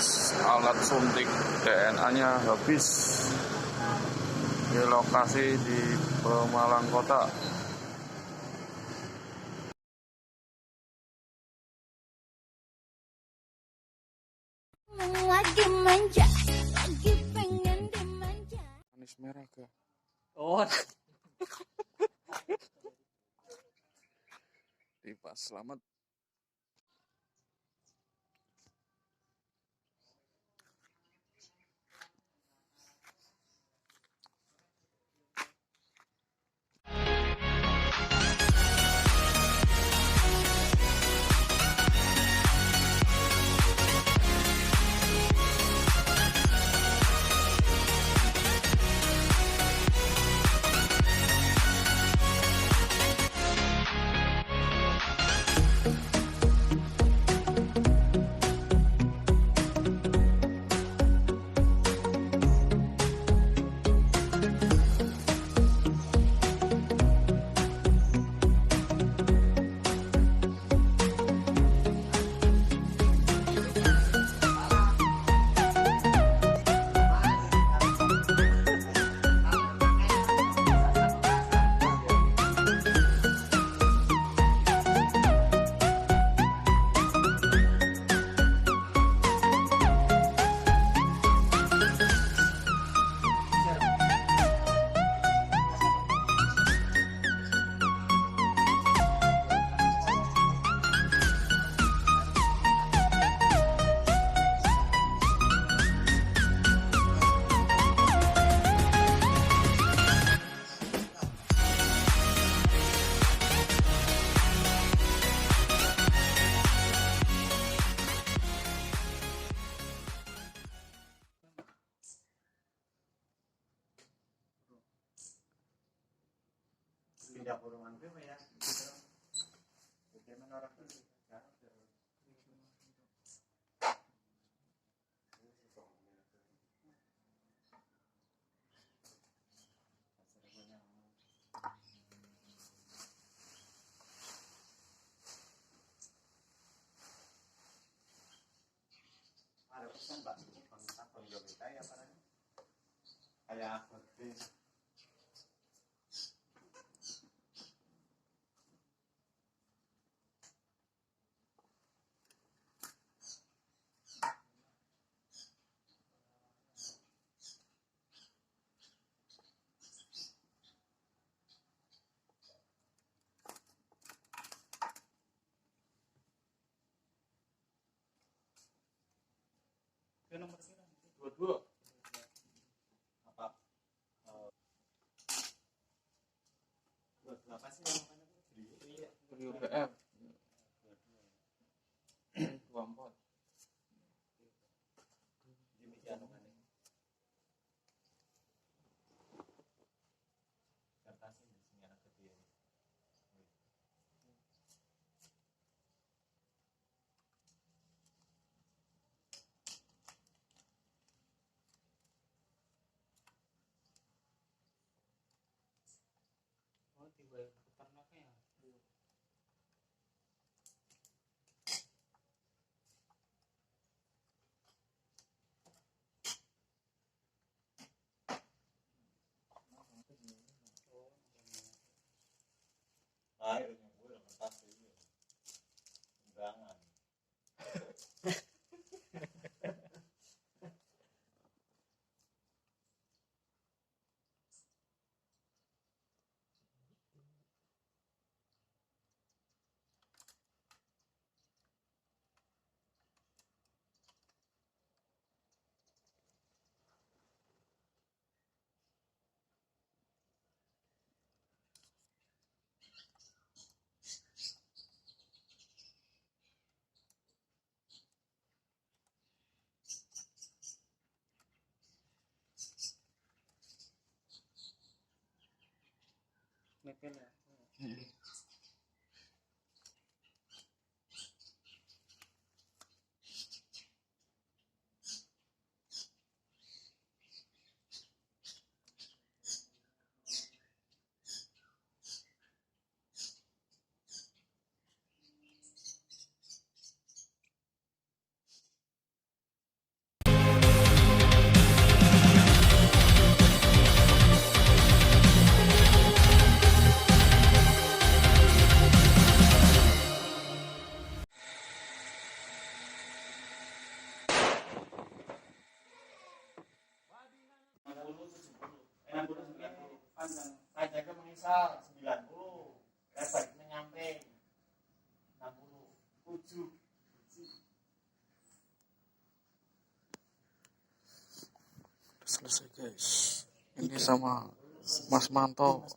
alias alat suntik DNA-nya habis di lokasi di Pemalang Kota. Lagi manja, lagi pengen dimanja. Manis merah ga? Oh, Di Pak Slamet. Pindah kurungan gue ya. Bagaimana orang itu? Ada pesan Mbak, kontak konjol kita ya Pak. Kayak seperti nomor berapa? 22. apa? 22 apa sih namanya? Brio BM 24. Demikian namanya. Kertas ini di sini anak kecil. Oh, tiba peternaknya ya. Akhirnya gue kertas ini. Undangan. Mepel ya. Asal 90. Lebarnya nyampe 67. Selesai guys. Ini sama Mas Manto.